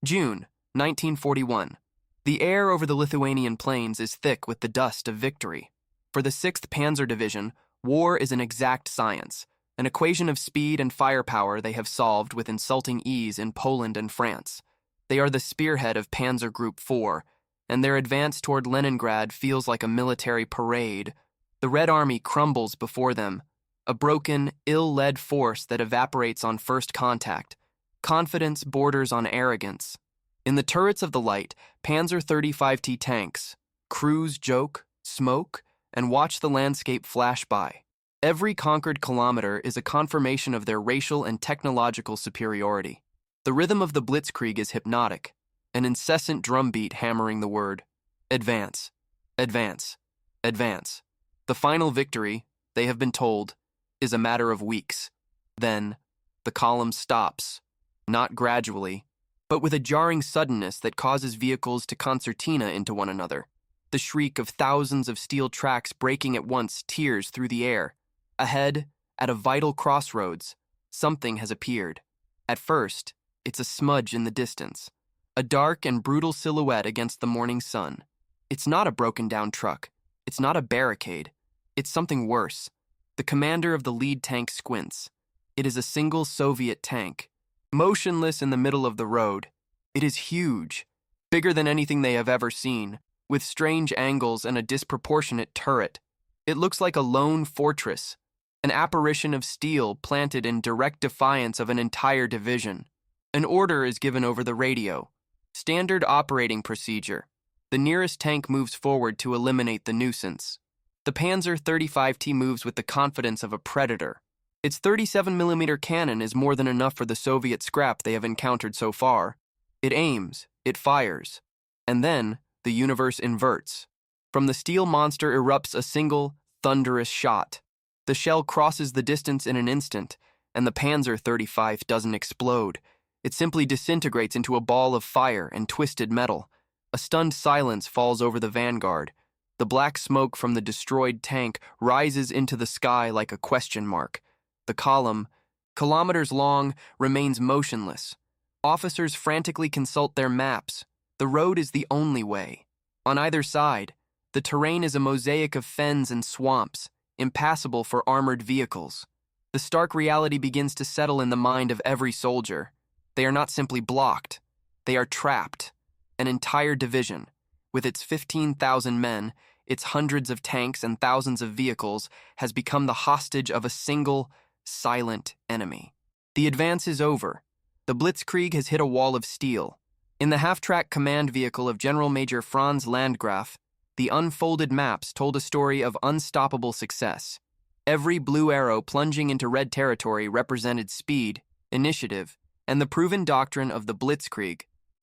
June 1941. The air over the Lithuanian plains is thick with the dust of victory. For the 6th Panzer Division, war is an exact science, an equation of speed and firepower they have solved with insulting ease in Poland and France. They are the spearhead of Panzer Group 4, and their advance toward Leningrad feels like a military parade. The Red Army crumbles before them, a broken, ill-led force that evaporates on first contact. Confidence borders on arrogance. In the turrets of the light, Panzer 35T tanks cruise, joke, smoke, and watch the landscape flash by. Every conquered kilometer is a confirmation of their racial and technological superiority. The rhythm of the blitzkrieg is hypnotic, an incessant drumbeat hammering the word, advance, advance, advance. The final victory, they have been told, is a matter of weeks. Then, the column stops, not gradually, but with a jarring suddenness that causes vehicles to concertina into one another. The shriek of thousands of steel tracks breaking at once tears through the air. Ahead, at a vital crossroads, something has appeared. At first, it's a smudge in the distance, a dark and brutal silhouette against the morning sun. It's not a broken-down truck. It's not a barricade. It's something worse. The commander of the lead tank squints. It is a single Soviet tank, motionless in the middle of the road. It is huge, bigger than anything they have ever seen, with strange angles and a disproportionate turret. It looks like a lone fortress, an apparition of steel planted in direct defiance of an entire division. An order is given over the radio. Standard operating procedure. The nearest tank moves forward to eliminate the nuisance. The Panzer 35T moves with the confidence of a predator. Its 37mm cannon is more than enough for the Soviet scrap they have encountered so far. It aims, it fires, and then the universe inverts. From the steel monster erupts a single, thunderous shot. The shell crosses the distance in an instant, and the Panzer 35 doesn't explode. It simply disintegrates into a ball of fire and twisted metal. A stunned silence falls over the vanguard. The black smoke from the destroyed tank rises into the sky like a question mark. The column, kilometers long, remains motionless. Officers frantically consult their maps. The road is the only way. On either side, the terrain is a mosaic of fens and swamps, impassable for armored vehicles. The stark reality begins to settle in the mind of every soldier. They are not simply blocked. They are trapped. An entire division, with its 15,000 men, its hundreds of tanks and thousands of vehicles, has become the hostage of a single, silent enemy. The advance is over. The blitzkrieg has hit a wall of steel. In the half-track command vehicle of General Major Franz Landgraf, the unfolded maps told a story of unstoppable success. Every blue arrow plunging into red territory represented speed, initiative, and the proven doctrine of the blitzkrieg.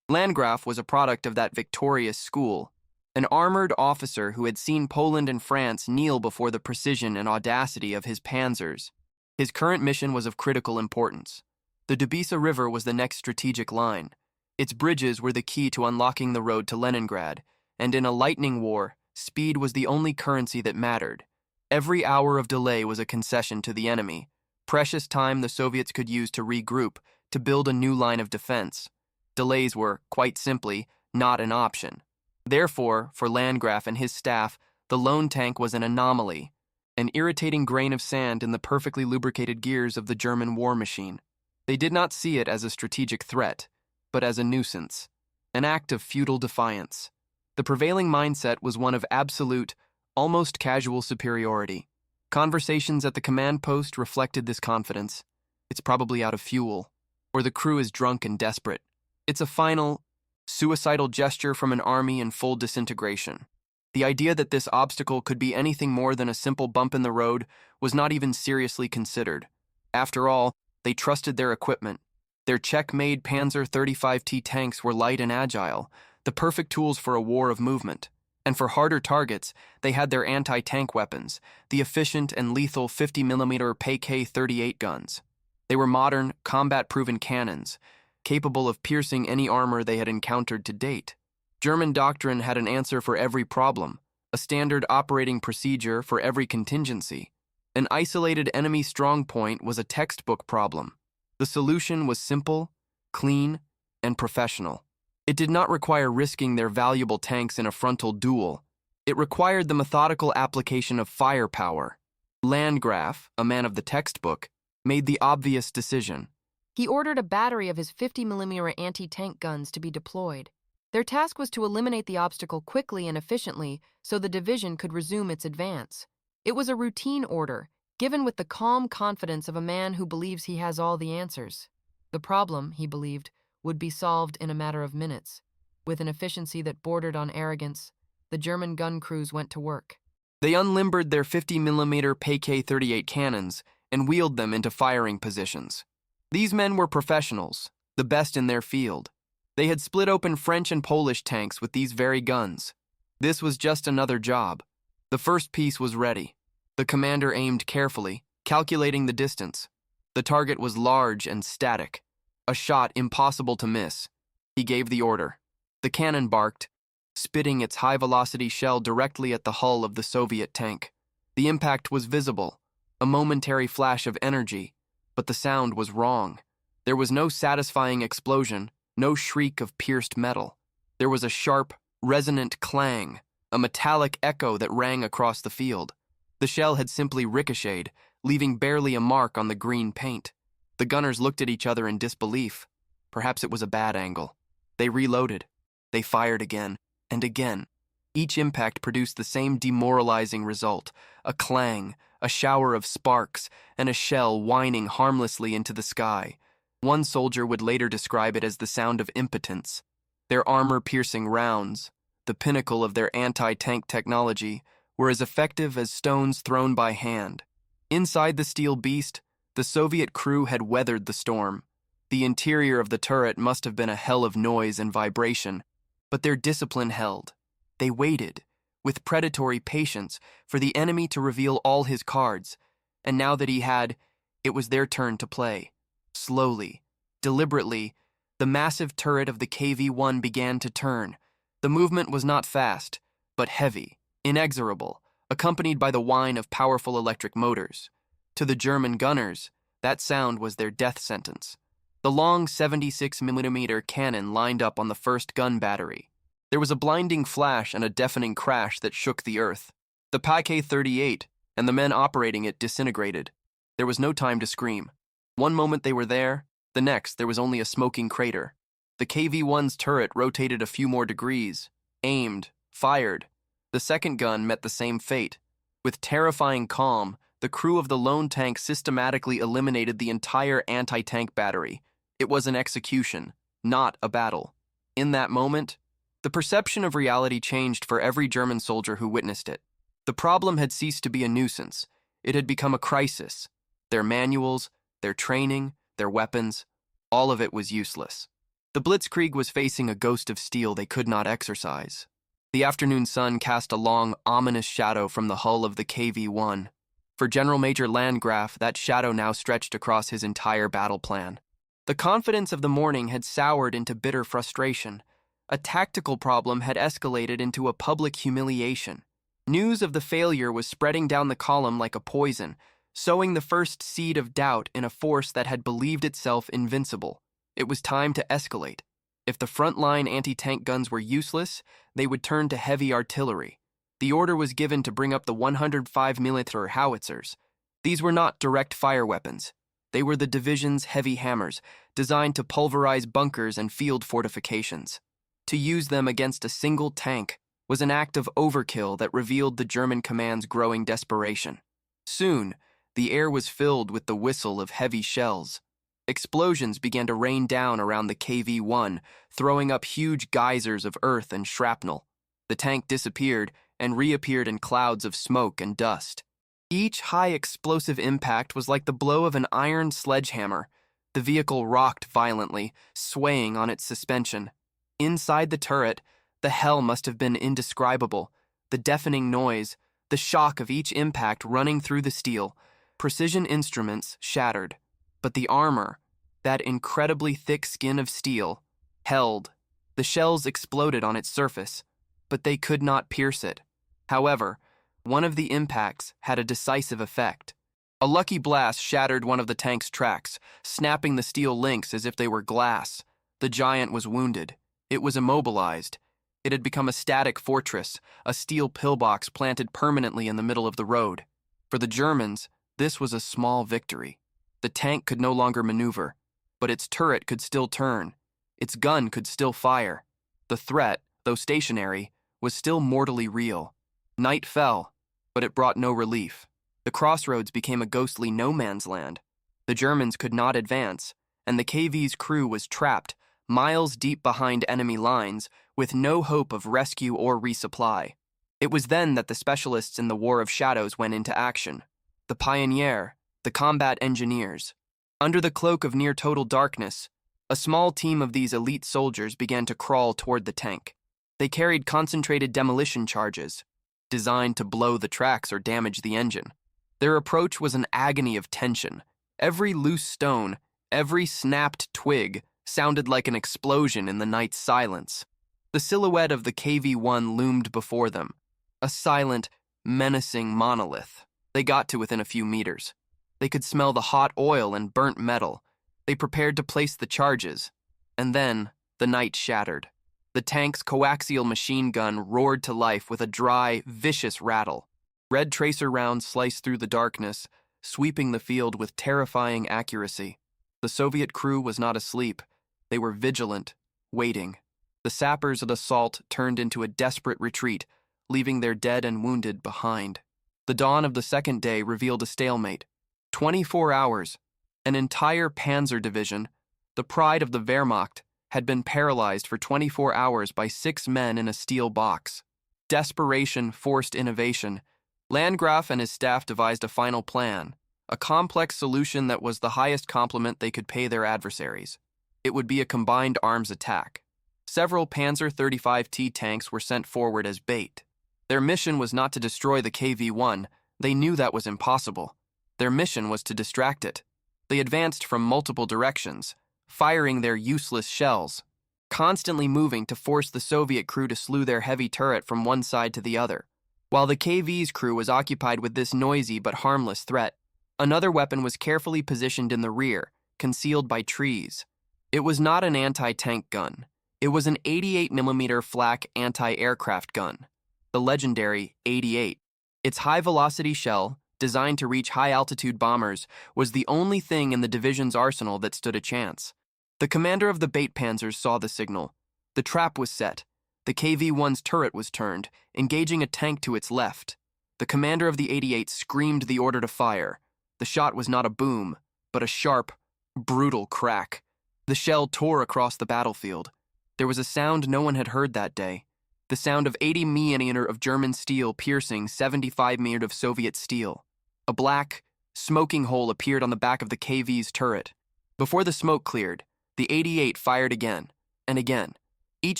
Landgraf was a product of that victorious school, an armored officer who had seen Poland and France kneel before the precision and audacity of his panzers. His current mission was of critical importance. The Dubisa River was the next strategic line. Its bridges were the key to unlocking the road to Leningrad, and in a lightning war, speed was the only currency that mattered. Every hour of delay was a concession to the enemy, precious time the Soviets could use to regroup, to build a new line of defense. Delays were, quite simply, not an option. Therefore, for Landgraf and his staff, the lone tank was an anomaly, an irritating grain of sand in the perfectly lubricated gears of the German war machine. They did not see it as a strategic threat, but as a nuisance, an act of futile defiance. The prevailing mindset was one of absolute, almost casual superiority. Conversations at the command post reflected this confidence. It's probably out of fuel, or the crew is drunk and desperate. It's a final, suicidal gesture from an army in full disintegration. The idea that this obstacle could be anything more than a simple bump in the road was not even seriously considered. After all, they trusted their equipment. Their Czech-made Panzer 35T tanks were light and agile, the perfect tools for a war of movement. And for harder targets, they had their anti-tank weapons, the efficient and lethal 50mm PK-38 guns. They were modern, combat-proven cannons, capable of piercing any armor they had encountered to date. German doctrine had an answer for every problem, a standard operating procedure for every contingency. An isolated enemy strong point was a textbook problem. The solution was simple, clean, and professional. It did not require risking their valuable tanks in a frontal duel. It required the methodical application of firepower. Landgraf, a man of the textbook, made the obvious decision. He ordered a battery of his 50mm anti-tank guns to be deployed. Their task was to eliminate the obstacle quickly and efficiently so the division could resume its advance. It was a routine order, given with the calm confidence of a man who believes he has all the answers. The problem, he believed, would be solved in a matter of minutes. With an efficiency that bordered on arrogance, the German gun crews went to work. They unlimbered their 50mm PK-38 cannons and wheeled them into firing positions. These men were professionals, the best in their field. They had split open French and Polish tanks with these very guns. This was just another job. The first piece was ready. The commander aimed carefully, calculating the distance. The target was large and static, a shot impossible to miss. He gave the order. The cannon barked, spitting its high-velocity shell directly at the hull of the Soviet tank. The impact was visible, a momentary flash of energy, but the sound was wrong. There was no satisfying explosion, no shriek of pierced metal. There was a sharp, resonant clang, a metallic echo that rang across the field. The shell had simply ricocheted, leaving barely a mark on the green paint. The gunners looked at each other in disbelief. Perhaps it was a bad angle. They reloaded. They fired again and again. Each impact produced the same demoralizing result, a clang, a shower of sparks, and a shell whining harmlessly into the sky. One soldier would later describe it as the sound of impotence. Their armor-piercing rounds, the pinnacle of their anti-tank technology, were as effective as stones thrown by hand. Inside the steel beast, the Soviet crew had weathered the storm. The interior of the turret must have been a hell of noise and vibration, but their discipline held. They waited, with predatory patience, for the enemy to reveal all his cards, and now that he had, it was their turn to play. Slowly, deliberately, the massive turret of the KV-1 began to turn. The movement was not fast, but heavy, inexorable, accompanied by the whine of powerful electric motors. To the German gunners, that sound was their death sentence. The long 76mm cannon lined up on the first gun battery. There was a blinding flash and a deafening crash that shook the earth. The PK-38 and the men operating it disintegrated. There was no time to scream. One moment they were there, the next there was only a smoking crater. The KV-1's turret rotated a few more degrees, aimed, fired. The second gun met the same fate. With terrifying calm, the crew of the lone tank systematically eliminated the entire anti-tank battery. It was an execution, not a battle. In that moment, the perception of reality changed for every German soldier who witnessed it. The problem had ceased to be a nuisance. It had become a crisis. Their manuals, their training, their weapons, all of it was useless. The Blitzkrieg was facing a ghost of steel they could not exercise. The afternoon sun cast a long, ominous shadow from the hull of the KV-1. For General Major Landgraf, that shadow now stretched across his entire battle plan. The confidence of the morning had soured into bitter frustration. A tactical problem had escalated into a public humiliation. News of the failure was spreading down the column like a poison, sowing the first seed of doubt in a force that had believed itself invincible. It was time to escalate. If the front-line anti-tank guns were useless, they would turn to heavy artillery. The order was given to bring up the 105mm howitzers. These were not direct fire weapons. They were the division's heavy hammers, designed to pulverize bunkers and field fortifications. To use them against a single tank was an act of overkill that revealed the German command's growing desperation. Soon, the air was filled with the whistle of heavy shells. Explosions began to rain down around the KV-1, throwing up huge geysers of earth and shrapnel. The tank disappeared and reappeared in clouds of smoke and dust. Each high-explosive impact was like the blow of an iron sledgehammer. The vehicle rocked violently, swaying on its suspension. Inside the turret, the hell must have been indescribable. The deafening noise, the shock of each impact running through the steel. Precision instruments shattered. But the armor, that incredibly thick skin of steel, held. The shells exploded on its surface, but they could not pierce it. However, one of the impacts had a decisive effect. A lucky blast shattered one of the tank's tracks, snapping the steel links as if they were glass. The giant was wounded. It was immobilized. It had become a static fortress, a steel pillbox planted permanently in the middle of the road. For the Germans, this was a small victory. The tank could no longer maneuver, but its turret could still turn. Its gun could still fire. The threat, though stationary, was still mortally real. Night fell, but it brought no relief. The crossroads became a ghostly no-man's land. The Germans could not advance, and the KV's crew was trapped, miles deep behind enemy lines, with no hope of rescue or resupply. It was then that the specialists in the War of Shadows went into action. The Pioneer, the combat engineers. Under the cloak of near-total darkness, a small team of these elite soldiers began to crawl toward the tank. They carried concentrated demolition charges, designed to blow the tracks or damage the engine. Their approach was an agony of tension. Every loose stone, every snapped twig, sounded like an explosion in the night's silence. The silhouette of the KV-1 loomed before them, a silent, menacing monolith. They got to within a few meters. They could smell the hot oil and burnt metal. They prepared to place the charges. And then, the night shattered. The tank's coaxial machine gun roared to life with a dry, vicious rattle. Red tracer rounds sliced through the darkness, sweeping the field with terrifying accuracy. The Soviet crew was not asleep. They were vigilant, waiting. The sappers of the assault turned into a desperate retreat, leaving their dead and wounded behind. The dawn of the second day revealed a stalemate. 24 hours. An entire panzer division, the pride of the Wehrmacht, had been paralyzed for 24 hours by 6 men in a steel box. Desperation forced innovation. Landgraf and his staff devised a final plan, a complex solution that was the highest compliment they could pay their adversaries. It would be a combined arms attack. Several Panzer 35T tanks were sent forward as bait. Their mission was not to destroy the KV-1. They knew that was impossible. Their mission was to distract it. They advanced from multiple directions, firing their useless shells, constantly moving to force the Soviet crew to slew their heavy turret from one side to the other. While the KV's crew was occupied with this noisy but harmless threat, another weapon was carefully positioned in the rear, concealed by trees. It was not an anti-tank gun. It was an 88mm flak anti-aircraft gun, the legendary 88. Its high-velocity shell, designed to reach high-altitude bombers, was the only thing in the division's arsenal that stood a chance. The commander of the bait panzers saw the signal. The trap was set. The KV-1's turret was turned, engaging a tank to its left. The commander of the 88 screamed the order to fire. The shot was not a boom, but a sharp, brutal crack. The shell tore across the battlefield. There was a sound no one had heard that day. The sound of 80mm of German steel piercing 75mm of Soviet steel. A black, smoking hole appeared on the back of the KV's turret. Before the smoke cleared, the 88 fired again, and again. Each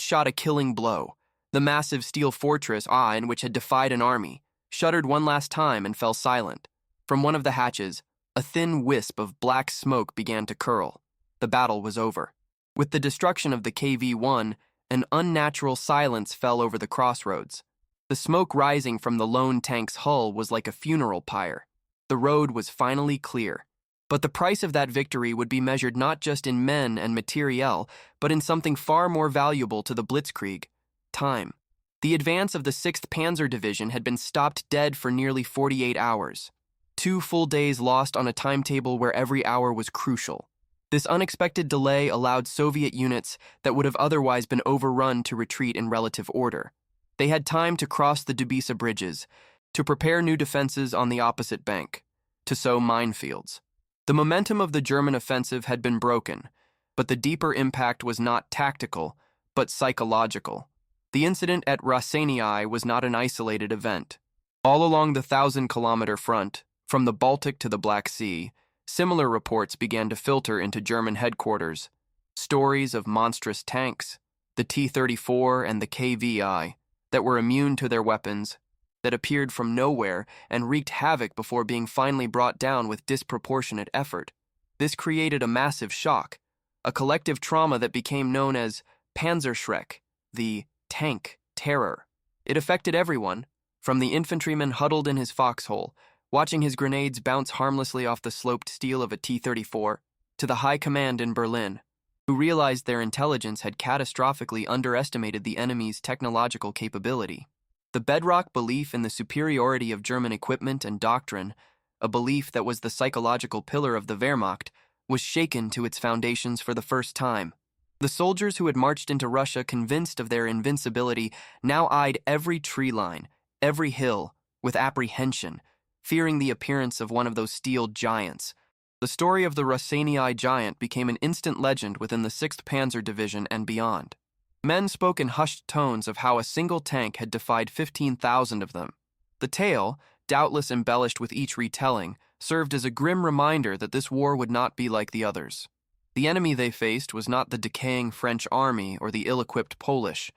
shot a killing blow. The massive steel fortress, in which had defied an army, shuddered one last time and fell silent. From one of the hatches, a thin wisp of black smoke began to curl. The battle was over. With the destruction of the KV-1, an unnatural silence fell over the crossroads. The smoke rising from the lone tank's hull was like a funeral pyre. The road was finally clear. But the price of that victory would be measured not just in men and materiel, but in something far more valuable to the Blitzkrieg: time. The advance of the 6th Panzer Division had been stopped dead for nearly 48 hours. 2 full days lost on a timetable where every hour was crucial. This unexpected delay allowed Soviet units that would have otherwise been overrun to retreat in relative order. They had time to cross the Dubisa bridges, to prepare new defenses on the opposite bank, to sow minefields. The momentum of the German offensive had been broken, but the deeper impact was not tactical, but psychological. The incident at Rasenii was not an isolated event. All along the 1,000-kilometer front, from the Baltic to the Black Sea, similar reports began to filter into German headquarters. Stories of monstrous tanks, the T-34 and the KVI, that were immune to their weapons, that appeared from nowhere and wreaked havoc before being finally brought down with disproportionate effort. This created a massive shock, a collective trauma that became known as Panzerschreck, the tank terror. It affected everyone, from the infantryman huddled in his foxhole, watching his grenades bounce harmlessly off the sloped steel of a T-34, to the high command in Berlin, who realized their intelligence had catastrophically underestimated the enemy's technological capability. The bedrock belief in the superiority of German equipment and doctrine, a belief that was the psychological pillar of the Wehrmacht, was shaken to its foundations for the first time. The soldiers who had marched into Russia convinced of their invincibility now eyed every tree line, every hill, with apprehension, fearing the appearance of one of those steel giants. The story of the Rossini giant became an instant legend within the 6th Panzer Division and beyond. Men spoke in hushed tones of how a single tank had defied 15,000 of them. The tale, doubtless embellished with each retelling, served as a grim reminder that this war would not be like the others. The enemy they faced was not the decaying French army or the ill-equipped Polish.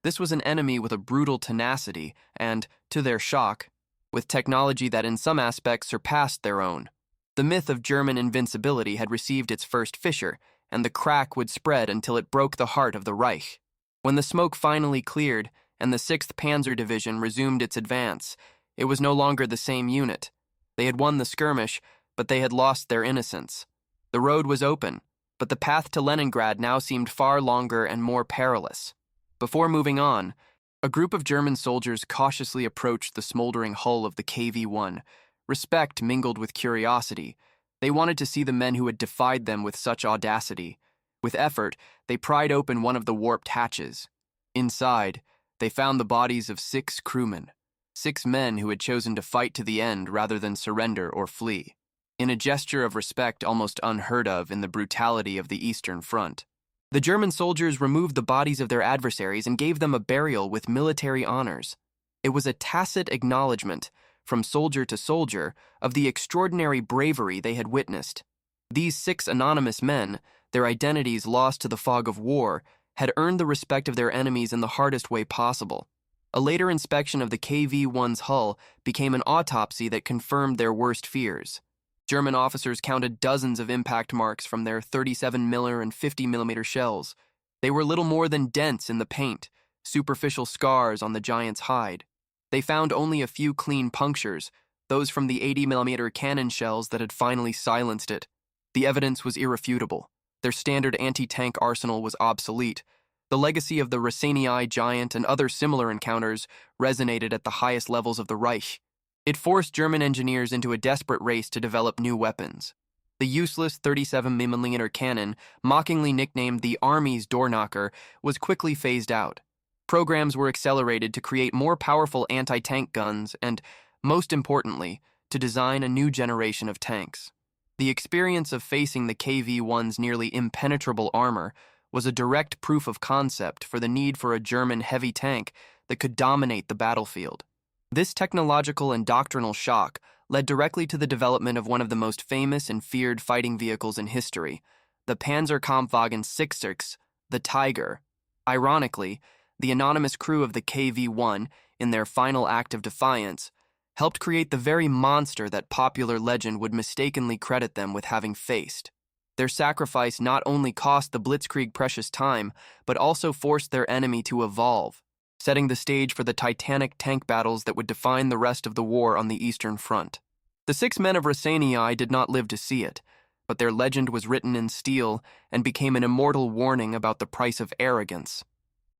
This was an enemy with a brutal tenacity and, to their shock, with technology that in some aspects surpassed their own. The myth of German invincibility had received its first fissure, and the crack would spread until it broke the heart of the Reich. When the smoke finally cleared and the 6th Panzer Division resumed its advance, it was no longer the same unit. They had won the skirmish, but they had lost their innocence. The road was open, but the path to Leningrad now seemed far longer and more perilous. Before moving on, a group of German soldiers cautiously approached the smoldering hull of the KV-1. Respect mingled with curiosity. They wanted to see the men who had defied them with such audacity. With effort, they pried open one of the warped hatches. Inside, they found the bodies of 6 crewmen, 6 men who had chosen to fight to the end rather than surrender or flee, in a gesture of respect almost unheard of in the brutality of the Eastern Front. The German soldiers removed the bodies of their adversaries and gave them a burial with military honors. It was a tacit acknowledgement, from soldier to soldier, of the extraordinary bravery they had witnessed. These 6 anonymous men, their identities lost to the fog of war, had earned the respect of their enemies in the hardest way possible. A later inspection of the KV-1's hull became an autopsy that confirmed their worst fears. German officers counted dozens of impact marks from their 37mm and 50mm shells. They were little more than dents in the paint, superficial scars on the giant's hide. They found only a few clean punctures, those from the 80mm cannon shells that had finally silenced it. The evidence was irrefutable. Their standard anti-tank arsenal was obsolete. The legacy of the Rossini giant and other similar encounters resonated at the highest levels of the Reich. It forced German engineers into a desperate race to develop new weapons. The useless 37mm cannon, mockingly nicknamed the Army's door knocker, was quickly phased out. Programs were accelerated to create more powerful anti-tank guns and, most importantly, to design a new generation of tanks. The experience of facing the KV-1's nearly impenetrable armor was a direct proof of concept for the need for a German heavy tank that could dominate the battlefield. This technological and doctrinal shock led directly to the development of one of the most famous and feared fighting vehicles in history, the Panzerkampfwagen 6, the Tiger. Ironically, the anonymous crew of the KV-1, in their final act of defiance, helped create the very monster that popular legend would mistakenly credit them with having faced. Their sacrifice not only cost the Blitzkrieg precious time, but also forced their enemy to evolve, setting the stage for the titanic tank battles that would define the rest of the war on the Eastern Front. The 6 men of Rossini did not live to see it, but their legend was written in steel and became an immortal warning about the price of arrogance.